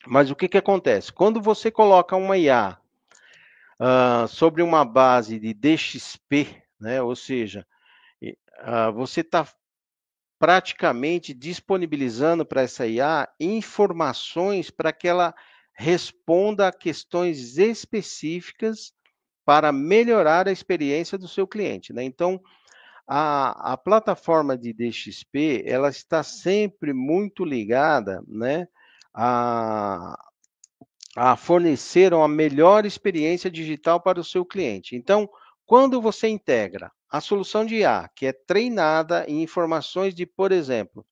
[SPEAKER 2] Mas o que acontece? Quando você coloca uma IA sobre uma base de DXP, né, ou seja, você está praticamente disponibilizando para essa IA informações para que ela responda a questões específicas para melhorar a experiência do seu cliente, né? Então, a plataforma de DXP, ela está sempre muito ligada, né, a, a fornecer uma melhor experiência digital para o seu cliente. Então, quando você integra a solução de IA, que é treinada em informações de, por exemplo,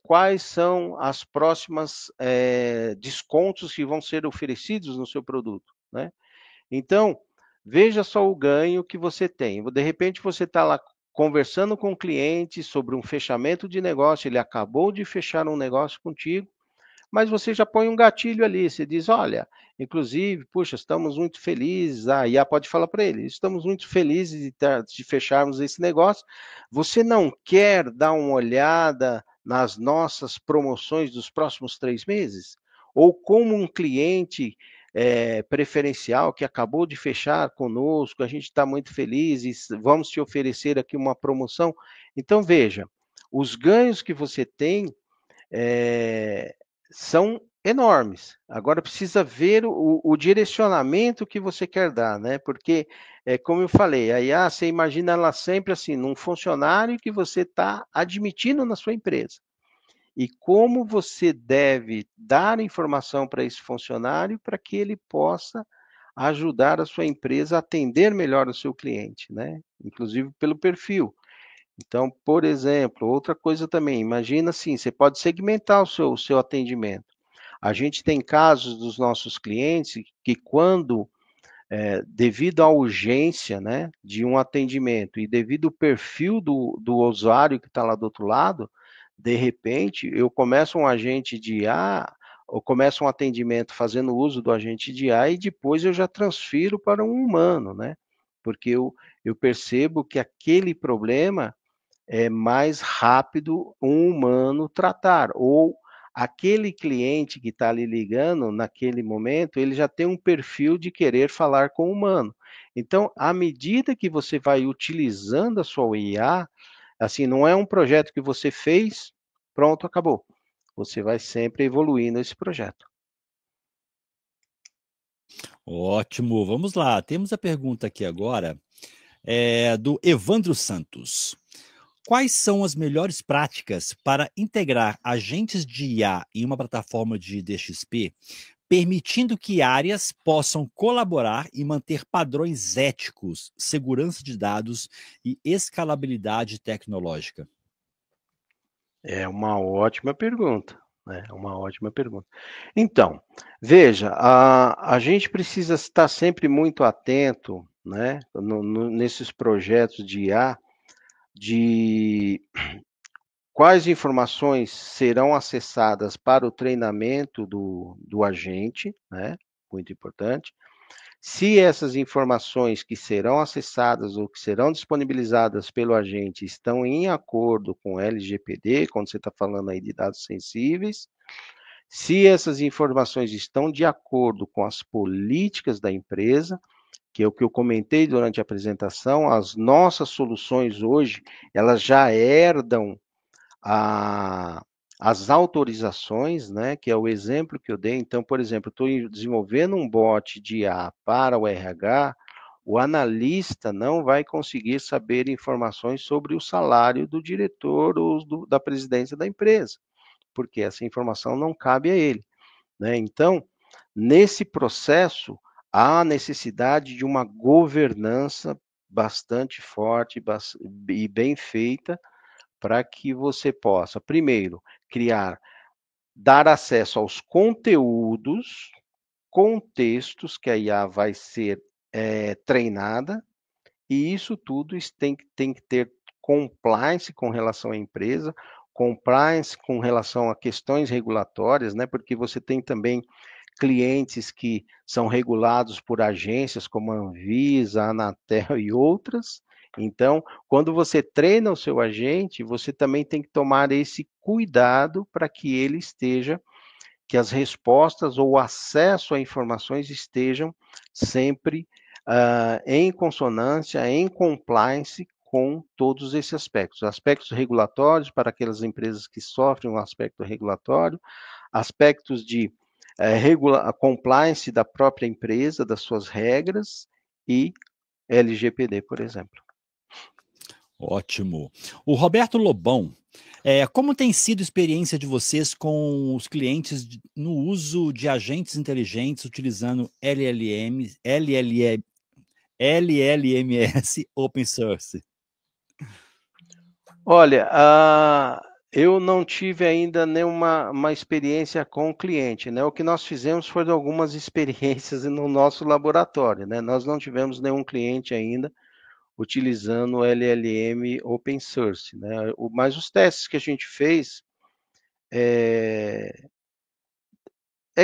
[SPEAKER 2] quais são as próximas descontos que vão ser oferecidos no seu produto, né? Então, veja só o ganho que você tem. De repente, você está lá conversando com o cliente sobre um fechamento de negócio, ele acabou de fechar um negócio contigo, mas você já põe um gatilho ali, você diz, olha, inclusive, puxa, estamos muito felizes, a IA pode falar para ele, estamos muito felizes de fecharmos esse negócio, você não quer dar uma olhada nas nossas promoções dos próximos 3 meses? Ou como um cliente preferencial que acabou de fechar conosco, a gente está muito feliz e vamos te oferecer aqui uma promoção. Então, veja, os ganhos que você tem são enormes. Agora precisa ver o direcionamento que você quer dar, né? Porque, como eu falei, a IA, você imagina ela sempre assim, num funcionário que você está admitindo na sua empresa. E como você deve dar informação para esse funcionário para que ele possa ajudar a sua empresa a atender melhor o seu cliente, né? Inclusive pelo perfil. Então, por exemplo, outra coisa também, imagina assim, você pode segmentar o seu atendimento. A gente tem casos dos nossos clientes que quando, devido à urgência, né, de um atendimento e devido ao perfil do usuário que está lá do outro lado, de repente, eu começo um agente de IA, ou começo um atendimento fazendo uso do agente de IA e depois eu já transfiro para um humano, né? Porque eu percebo que aquele problema é mais rápido um humano tratar, ou aquele cliente que está ali ligando naquele momento, ele já tem um perfil de querer falar com o humano. Então, à medida que você vai utilizando a sua IA, assim, não é um projeto que você fez, pronto, acabou. Você vai sempre evoluindo esse projeto.
[SPEAKER 1] Ótimo, vamos lá. Temos a pergunta aqui agora, do Evandro Santos. Quais são as melhores práticas para integrar agentes de IA em uma plataforma de DXP, permitindo que áreas possam colaborar e manter padrões éticos, segurança de dados e escalabilidade tecnológica?
[SPEAKER 2] É uma ótima pergunta, né? É uma ótima pergunta. Então, veja, a gente precisa estar sempre muito atento, né, nesses projetos de IA, de quais informações serão acessadas para o treinamento do agente, né? Muito importante. Se essas informações que serão acessadas ou que serão disponibilizadas pelo agente estão em acordo com o LGPD, quando você está falando aí de dados sensíveis, se essas informações estão de acordo com as políticas da empresa, que é o que eu comentei durante a apresentação, as nossas soluções hoje, elas já herdam a, as autorizações, né, que é o exemplo que eu dei. Então, por exemplo, estou desenvolvendo um bot de IA para o RH, o analista não vai conseguir saber informações sobre o salário do diretor ou da presidência da empresa, porque essa informação não cabe a ele, né? Então, nesse processo, há necessidade de uma governança bastante forte e bem feita, para que você possa, primeiro, dar acesso aos conteúdos, contextos que a IA vai ser treinada, e isso tudo tem que ter compliance com relação à empresa, compliance com relação a questões regulatórias, né? Porque você tem também clientes que são regulados por agências como a Anvisa, a Anatel e outras. Então, quando você treina o seu agente, você também tem que tomar esse cuidado para que ele esteja, que as respostas ou o acesso a informações estejam sempre em consonância, em compliance com todos esses aspectos. Aspectos regulatórios para aquelas empresas que sofrem um aspecto regulatório, aspectos de compliance da própria empresa, das suas regras e LGPD, por exemplo.
[SPEAKER 1] Ótimo. O Roberto Lobão, como tem sido a experiência de vocês com os clientes no uso de agentes inteligentes utilizando LLMS open source?
[SPEAKER 2] Olha, eu não tive ainda nenhuma experiência com o cliente, né? O que nós fizemos foi algumas experiências no nosso laboratório, né? Nós não tivemos nenhum cliente ainda utilizando o LLM open source, né? Mas os testes que a gente fez é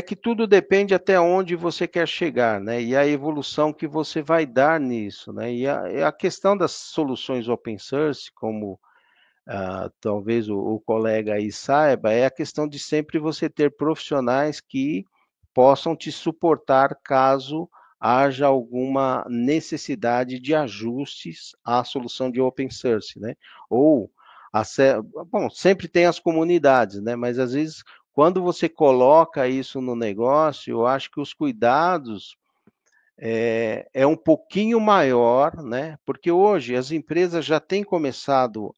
[SPEAKER 2] que tudo depende até onde você quer chegar, né? E a evolução que você vai dar nisso, né? E a questão das soluções open source, como talvez o colega aí saiba, é a questão de sempre você ter profissionais que possam te suportar caso haja alguma necessidade de ajustes à solução de open source, né? Ou, bom, sempre tem as comunidades, né? Mas às vezes, quando você coloca isso no negócio, eu acho que os cuidados é um pouquinho maior, né? Porque hoje as empresas já têm começado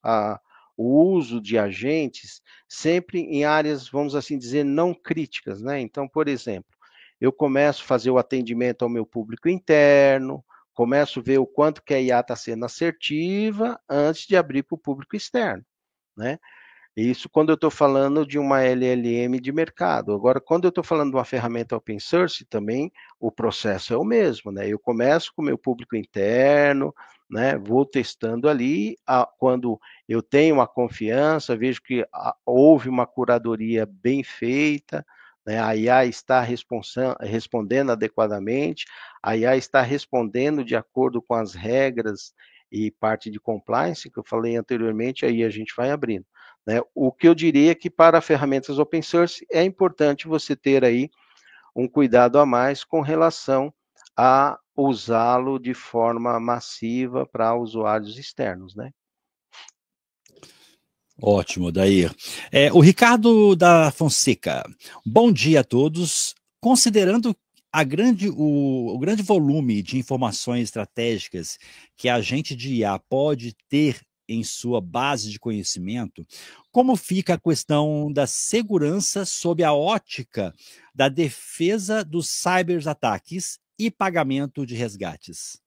[SPEAKER 2] o uso de agentes sempre em áreas, vamos assim dizer, não críticas, né? Então, por exemplo, eu começo a fazer o atendimento ao meu público interno, começo a ver o quanto que a IA está sendo assertiva antes de abrir para o público externo, né? Isso quando eu estou falando de uma LLM de mercado. Agora, quando eu estou falando de uma ferramenta open source, também o processo é o mesmo, né? Eu começo com o meu público interno, né? Vou testando ali, quando eu tenho uma confiança, vejo que houve uma curadoria bem feita, né? A IA está respondendo adequadamente, a IA está respondendo de acordo com as regras e parte de compliance que eu falei anteriormente, aí a gente vai abrindo. Né? O que eu diria é que para ferramentas open source é importante você ter aí um cuidado a mais com relação a usá-lo de forma massiva para usuários externos, né?
[SPEAKER 1] Ótimo, Dair. O Ricardo da Fonseca. Bom dia a todos. Considerando o grande volume de informações estratégicas que a agente de IA pode ter em sua base de conhecimento, como fica a questão da segurança sob a ótica da defesa dos cyberataques e pagamento de resgates?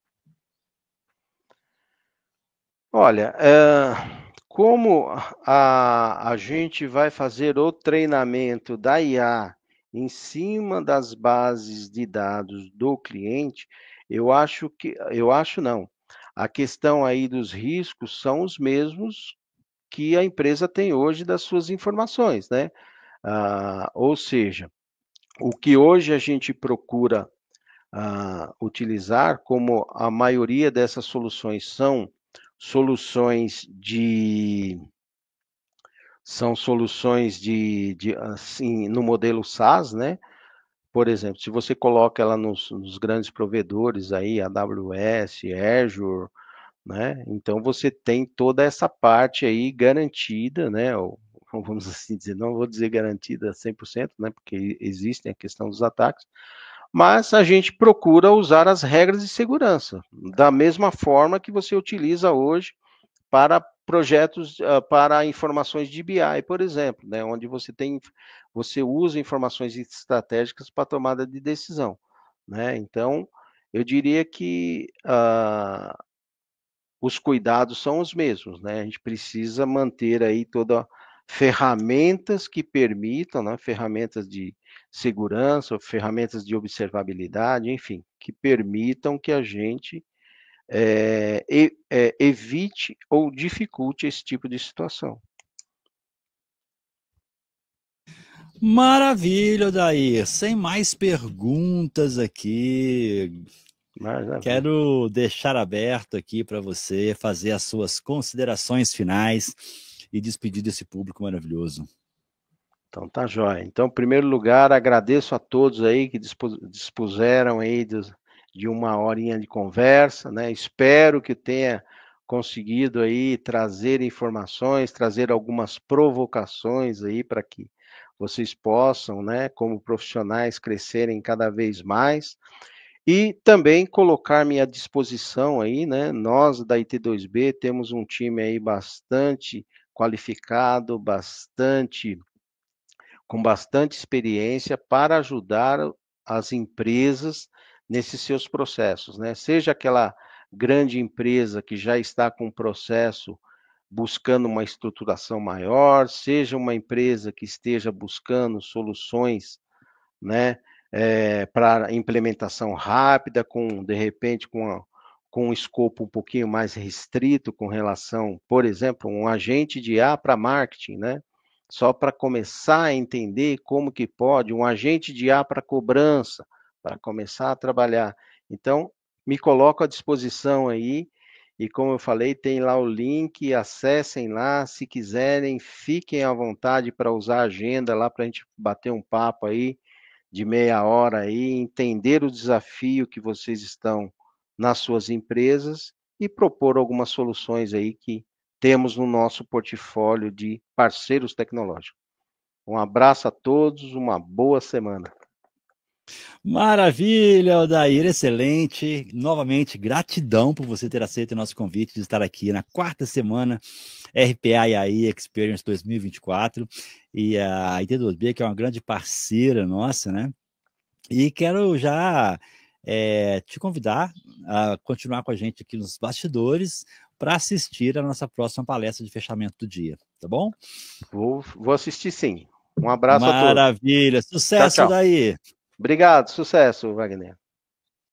[SPEAKER 2] Olha, como a gente vai fazer o treinamento da IA em cima das bases de dados do cliente, eu acho não. A questão aí dos riscos são os mesmos que a empresa tem hoje das suas informações, né? Ou seja, o que hoje a gente procura utilizar, como a maioria dessas soluções soluções de assim, no modelo SaaS, né? Por exemplo, se você coloca ela nos grandes provedores aí, AWS, Azure, né? Então você tem toda essa parte aí garantida, né? Ou, vamos assim dizer, não vou dizer garantida 100%, né? Porque existem a questão dos ataques, mas a gente procura usar as regras de segurança, da mesma forma que você utiliza hoje para projetos, para informações de BI, por exemplo, né? Onde você usa informações estratégicas para tomada de decisão, né? Então, eu diria que os cuidados são os mesmos, né? A gente precisa manter aí toda ferramentas que permitam, né? Ferramentas de segurança, ferramentas de observabilidade, enfim, que permitam que a gente evite ou dificulte esse tipo de situação.
[SPEAKER 1] Maravilha, Dair. Sem mais perguntas aqui.
[SPEAKER 2] Maravilha.
[SPEAKER 1] Quero deixar aberto aqui para você fazer as suas considerações finais e despedir desse público maravilhoso.
[SPEAKER 2] Então tá jóia. Então, em primeiro lugar, agradeço a todos aí que dispuseram aí de uma horinha de conversa, né? Espero que tenha conseguido aí trazer informações, trazer algumas provocações aí para que vocês possam, né, como profissionais, crescerem cada vez mais. E também colocar-me à disposição aí, né? Nós da IT2B temos um time aí bastante qualificado, com bastante experiência para ajudar as empresas nesses seus processos, né? Seja aquela grande empresa que já está com um processo buscando uma estruturação maior, seja uma empresa que esteja buscando soluções, né, para implementação rápida, de repente, com um escopo um pouquinho mais restrito com relação, por exemplo, um agente de IA para marketing, né? Só para começar a entender como que pode, um agente de IA para cobrança, para começar a trabalhar. Então, me coloco à disposição aí, e como eu falei, tem lá o link, acessem lá, se quiserem, fiquem à vontade para usar a agenda lá para a gente bater um papo aí, de meia hora aí, entender o desafio que vocês estão nas suas empresas e propor algumas soluções aí que temos no nosso portfólio de parceiros tecnológicos. Um abraço a todos, uma boa semana.
[SPEAKER 1] Maravilha, Odair, excelente. Novamente, gratidão por você ter aceito o nosso convite de estar aqui na quarta semana RPA e AI Experience 2024. E a IT2B, que é uma grande parceira nossa, né? E quero já te convidar a continuar com a gente aqui nos bastidores para assistir a nossa próxima palestra de fechamento do dia, tá bom?
[SPEAKER 2] Vou assistir sim. Um abraço a todos.
[SPEAKER 1] Maravilha,
[SPEAKER 2] Tchau,
[SPEAKER 1] sucesso
[SPEAKER 2] tchau.
[SPEAKER 1] daí!
[SPEAKER 2] Obrigado, sucesso, Wagner.